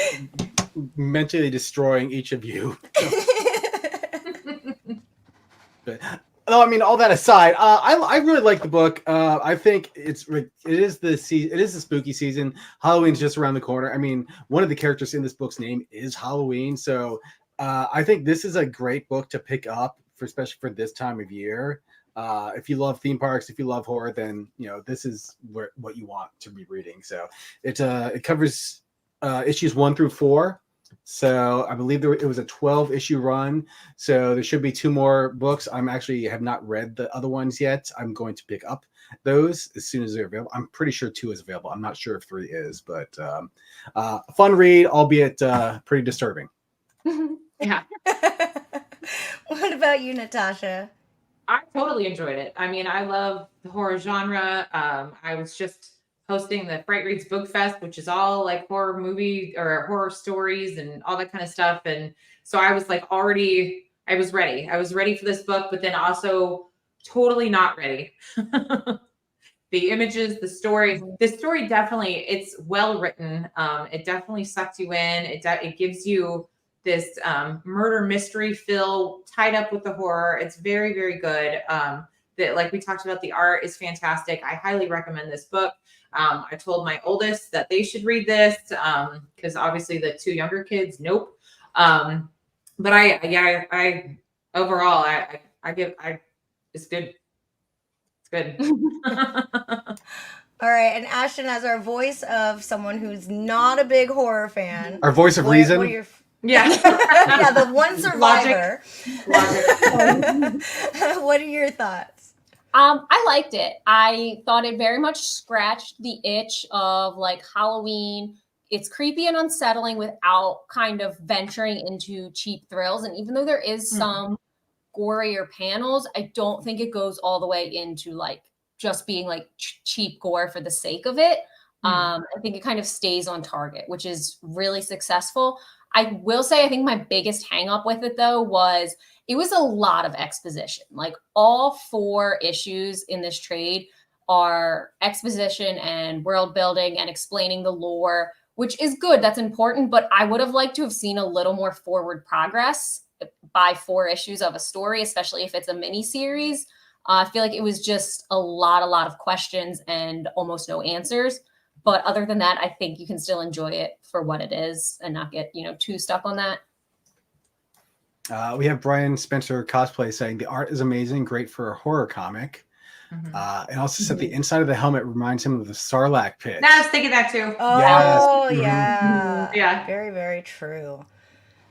S4: mentally destroying each of you. But no, I mean, all that aside, I really like the book. I think it is the spooky season. Halloween's just around the corner. I mean, one of the characters in this book's name is Halloween, so I think this is a great book to pick up, especially for this time of year. If you love theme parks, if you love horror, then this is what you want to be reading. So it covers issues 1 through 4. So I believe it was a 12-issue run. So there should be 2 more books. Have not read the other ones yet. I'm going to pick up those as soon as they're available. I'm pretty sure 2 is available. I'm not sure if 3 is, but fun read, albeit pretty disturbing.
S2: Yeah.
S1: What about you, Natasha?
S2: I totally enjoyed it. I mean, I love the horror genre. I was just hosting the Fright Reads Book Fest, which is all like horror movie or horror stories and all that kind of stuff. And so I was like I was ready. I was ready for this book, but then also totally not ready. the images, the story. The story definitely, it's well written. It definitely sucks you in. It gives you this murder mystery feel tied up with the horror. It's very, very good. That, like we talked about, the art is fantastic. I highly recommend this book. I told my oldest that they should read this because obviously the two younger kids, nope. But I overall, it's good. It's good.
S1: All right, and Ashton, as our voice of someone who's not a big horror fan,
S4: Our voice of
S1: what
S4: reason.
S1: are your
S2: Yeah.
S1: yeah, the one survivor.
S2: Logic.
S1: What are your thoughts?
S3: I liked it. I thought it very much scratched the itch of like Halloween. It's creepy and unsettling without kind of venturing into cheap thrills. And even though there is some gorier panels, I don't think it goes all the way into like just being like cheap gore for the sake of it. I think it kind of stays on target, which is really successful. I will say, I think my biggest hang up with it though was it was a lot of exposition. Like all 4 issues in this trade are exposition and world building and explaining the lore, which is good. That's important. But I would have liked to have seen a little more forward progress by 4 issues of a story, especially if it's a mini series. I feel like it was just a lot of questions and almost no answers. But other than that, I think you can still enjoy it for what it is and not get, too stuck on that.
S4: We have Brian Spencer Cosplay saying the art is amazing, great for a horror comic. And also said the inside of the helmet reminds him of the Sarlacc pit.
S2: I was thinking that too.
S1: Oh,
S4: Yes.
S1: yeah.
S2: Yeah.
S1: Very, very true.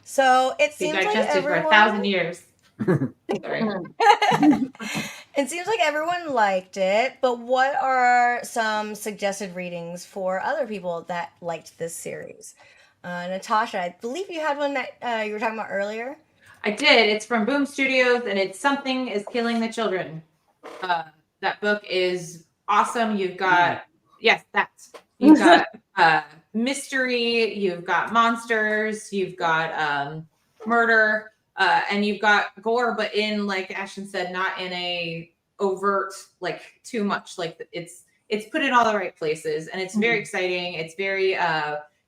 S1: So it
S2: He
S1: seems like
S2: digested for
S1: everyone...
S2: 1,000 years. Sorry.
S1: It seems like everyone liked it, but what are some suggested readings for other people that liked this series? Natasha, I believe you had one that you were talking about earlier.
S2: I did. It's from Boom Studios, and it's Something is Killing the Children. That book is awesome. You've got, yes, that's, you've got mystery, you've got monsters, you've got murder, and you've got gore, but in, like Ashton said, not in a overt, like too much. Like it's put in all the right places, and it's very exciting. It's very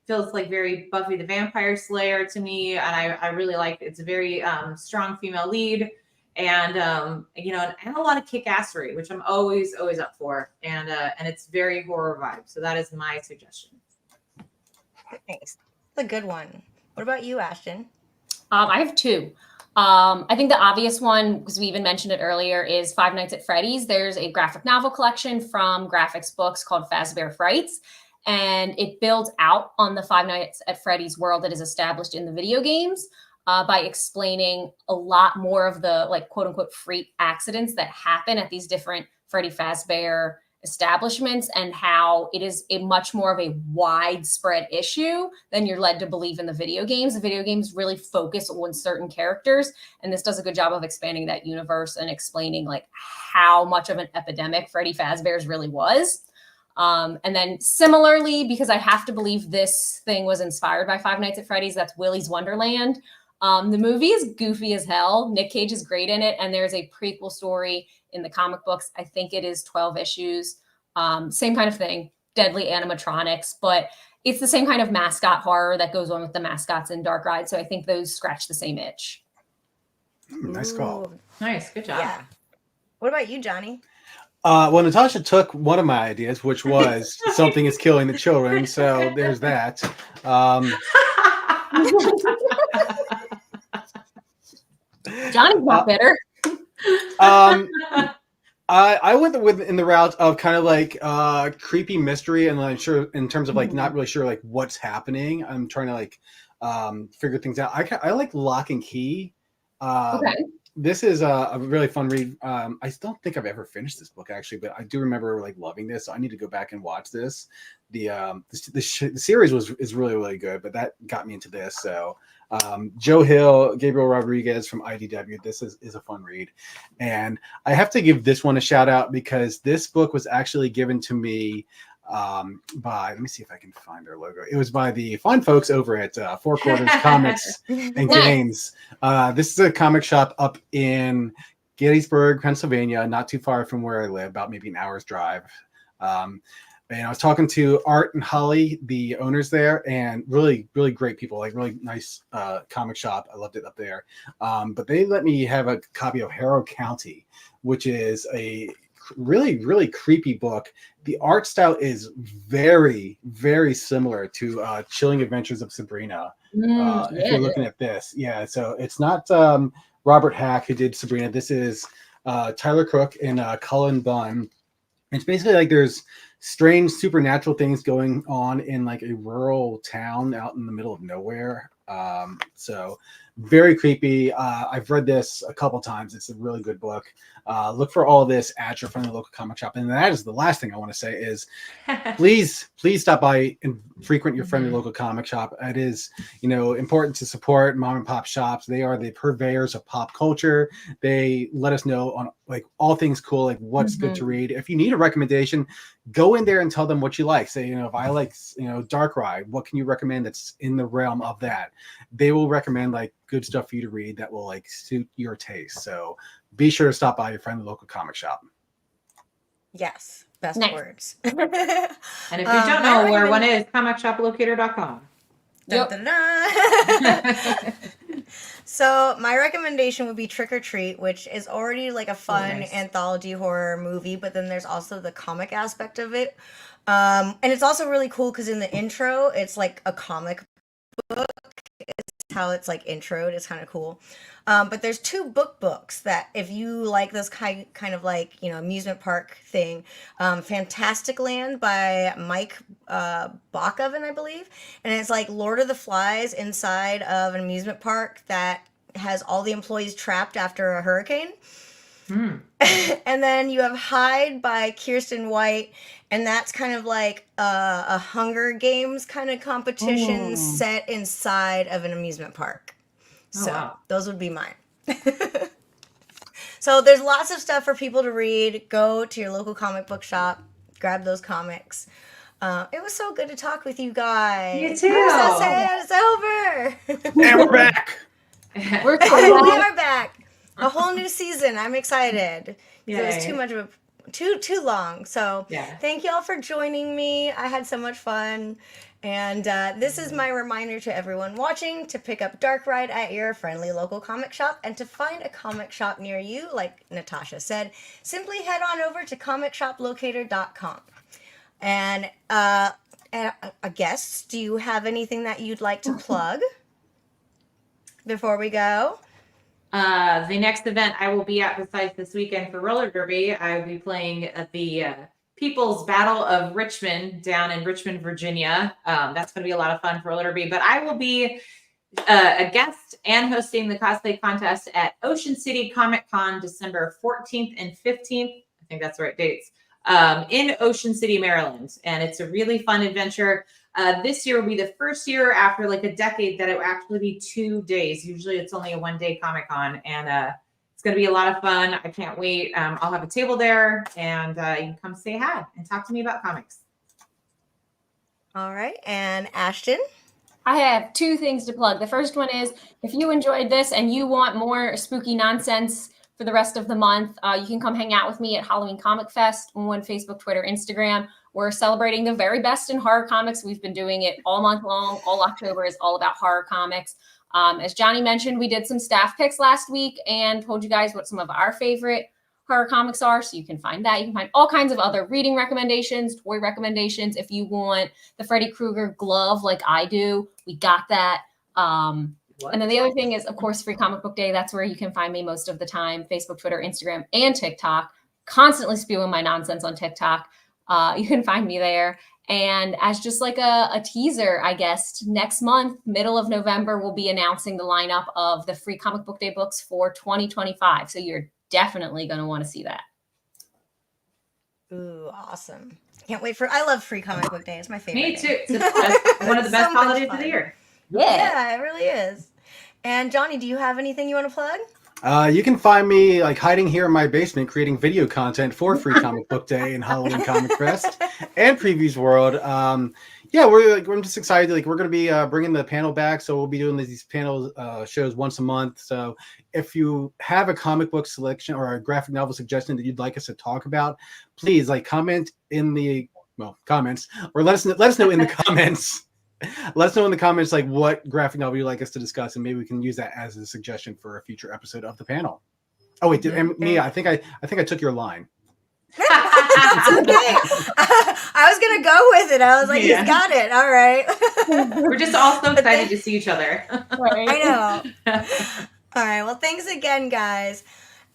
S2: feels like very Buffy the Vampire Slayer to me, and I really like it. It's a very strong female lead, and and a lot of kick-assery, which I'm always up for, and it's very horror vibe. So that is my suggestion.
S1: Thanks. That's a good one. What about you, Ashton?
S3: I have 2. I think the obvious one, because we even mentioned it earlier, is Five Nights at Freddy's. There's a graphic novel collection from Graphics Books called Fazbear Frights, and it builds out on the Five Nights at Freddy's world that is established in the video games by explaining a lot more of the, like, quote unquote freak accidents that happen at these different Freddy Fazbear establishments, and how it is a much more of a widespread issue than you're led to believe in the video games. The video games really focus on certain characters, and this does a good job of expanding that universe and explaining like how much of an epidemic Freddy Fazbear's really was. And then similarly, because I have to believe this thing was inspired by Five Nights at Freddy's, that's Willy's Wonderland. The movie is goofy as hell. Nick Cage is great in it, and there's a prequel story in the comic books. I think it is 12 issues. Same kind of thing, deadly animatronics, but it's the same kind of mascot horror that goes on with the mascots in Dark Ride. So I think those scratch the same itch.
S4: Nice call.
S1: Ooh,
S2: Nice, good job.
S1: yeah. What about you, Johnny?
S4: Well, Natasha took one of my ideas, which was Something is Killing the Children. So there's that.
S3: Johnny's not bitter.
S4: I went in the route of kind of like creepy mystery, and like sure in terms of like not really sure like what's happening. I'm trying to like figure things out. I like Lock and Key.
S3: Okay.
S4: This is a really fun read. I don't think I've ever finished this book actually, but I do remember like loving this. So I need to go back and watch this. The series is really good, but that got me into this. So Joe Hill, Gabriel Rodriguez from IDW. This is a fun read, and I have to give this one a shout out because this book was actually given to me by, let me see if I can find their logo. It was by the fine folks over at Four Quarters Comics and Games. This is a comic shop up in Gettysburg, Pennsylvania, not too far from where I live, about maybe an hour's drive. And I was talking to Art and Holly, the owners there, and really, really great people, like really nice comic shop. I loved it up there. But they let me have a copy of Harrow County, which is a really, really creepy book. The art style is very, very similar to Chilling Adventures of Sabrina. If you're looking at this, yeah. So it's not Robert Hack who did Sabrina. This is Tyler Crook and Cullen Bunn. It's basically like there's strange supernatural things going on in like a rural town out in the middle of nowhere. So very creepy. I've read this a couple times. It's a really good book. Look for all this at your friendly local comic shop. And that is the last thing I want to say is please stop by and frequent your friendly local comic shop. It is, important to support mom and pop shops. They are the purveyors of pop culture. They let us know on like all things cool, like what's good to read. If you need a recommendation, go in there and tell them what you like. Say, if I like, Dark Ride, what can you recommend that's in the realm of that? They will recommend like good stuff for you to read that will like suit your taste. So be sure to stop by your friendly local comic shop.
S1: Yes, best words.
S2: And if you don't know where one is, comicshoplocator.com.
S1: Dun, dun, dun. So my recommendation would be Trick or Treat, which is already like a fun anthology horror movie, but then there's also the comic aspect of it. And it's also really cool because in the intro, it's like a comic book. It's how it's like introed. It's kind of cool. But there's two books that if you like this kind of like, amusement park thing, Fantastic Land by Mike Bockoven, I believe. And it's like Lord of the Flies inside of an amusement park that has all the employees trapped after a hurricane. And then you have Hide by Kirsten White, and that's kind of like a Hunger Games kind of competition set inside of an amusement park. So those would be mine. So there's lots of stuff for people to read. Go to your local comic book shop, grab those comics. It was so good to talk with you guys.
S2: You too.
S1: I'm so sad it's over.
S4: And we're back.
S3: We're
S1: We are back. A whole new season. I'm excited.
S2: Yay.
S1: It was too much of too long. So thank y'all for joining me. I had so much fun. And this is my reminder to everyone watching to pick up Dark Ride at your friendly local comic shop, and to find a comic shop near you, like Natasha said, simply head on over to comicshoplocator.com. And guests, do you have anything that you'd like to plug before we go?
S2: The next event I will be at besides this weekend for roller derby, I will be playing at the People's Battle of Richmond down in Richmond, Virginia. That's going to be a lot of fun for roller derby, but I will be a guest and hosting the cosplay contest at Ocean City Comic Con December 14th and 15th. I think that's the right dates. In Ocean City, Maryland. And it's a really fun adventure. This year will be the first year after like a decade that it will actually be 2 days. Usually it's only a 1-day Comic Con, and it's going to be a lot of fun. I can't wait. I'll have a table there, and you can come say hi and talk to me about comics.
S1: All right. And Ashton?
S3: I have 2 things to plug. The first one is if you enjoyed this and you want more spooky nonsense for the rest of the month, you can come hang out with me at Halloween Comic Fest on Facebook, Twitter, Instagram. We're celebrating the very best in horror comics. We've been doing it all month long. All October is all about horror comics. As Johnny mentioned, we did some staff picks last week and told you guys what some of our favorite horror comics are. So you can find that. You can find all kinds of other reading recommendations, toy recommendations. If you want the Freddy Krueger glove like I do, we got that. And then the other thing is, of course, Free Comic Book Day. That's where you can find me most of the time. Facebook, Twitter, Instagram, and TikTok. Constantly spewing my nonsense on TikTok. You can find me there. And as just like a teaser, I guess, next month, middle of November, we'll be announcing the lineup of the Free Comic Book Day books for 2025. So you're definitely going to want to see that.
S1: Ooh, awesome. Can't wait I love Free Comic Book Day. It's my favorite.
S2: Me too. It's one of the best
S1: So much
S2: holidays of
S1: fun.
S2: the year.
S1: Yeah, it really is. And Johnny, do you have anything you want to plug?
S4: You can find me like hiding here in my basement creating video content for Free Comic Book Day and Halloween Comic Fest and Previews World. Yeah, we're just excited. Like we're going to be bringing the panel back, so we'll be doing these panel shows once a month. So if you have a comic book selection or a graphic novel suggestion that you'd like us to talk about, please comment in the comments, or let us know in the comments. Let us know in the comments what graphic novel you'd like us to discuss, and maybe we can use that as a suggestion for a future episode of the panel. Oh wait, Mia, I think I took your line.
S1: That's okay. I was gonna go with it. I was like, he's got it. All right.
S2: We're just all so excited to see each other.
S3: Right.
S1: I know. All right. Well, thanks again, guys.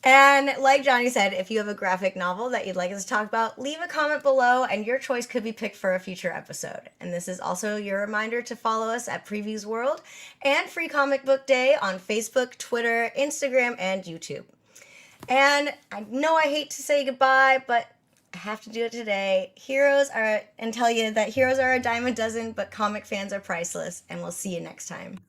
S1: And like Johnny said, if you have a graphic novel that you'd like us to talk about, leave a comment below and your choice could be picked for a future episode. And this is also your reminder to follow us at Previews World and Free Comic Book Day on Facebook, Twitter, Instagram, and YouTube. And I know I hate to say goodbye, but I have to do it today. Tell you that heroes are a dime a dozen, but comic fans are priceless. And we'll see you next time.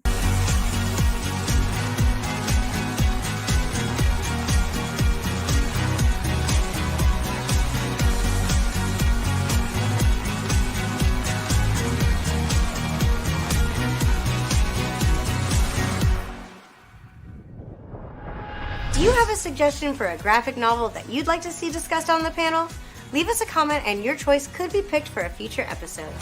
S1: Do you have a suggestion for a graphic novel that you'd like to see discussed on the panel? Leave us a comment and your choice could be picked for a future episode.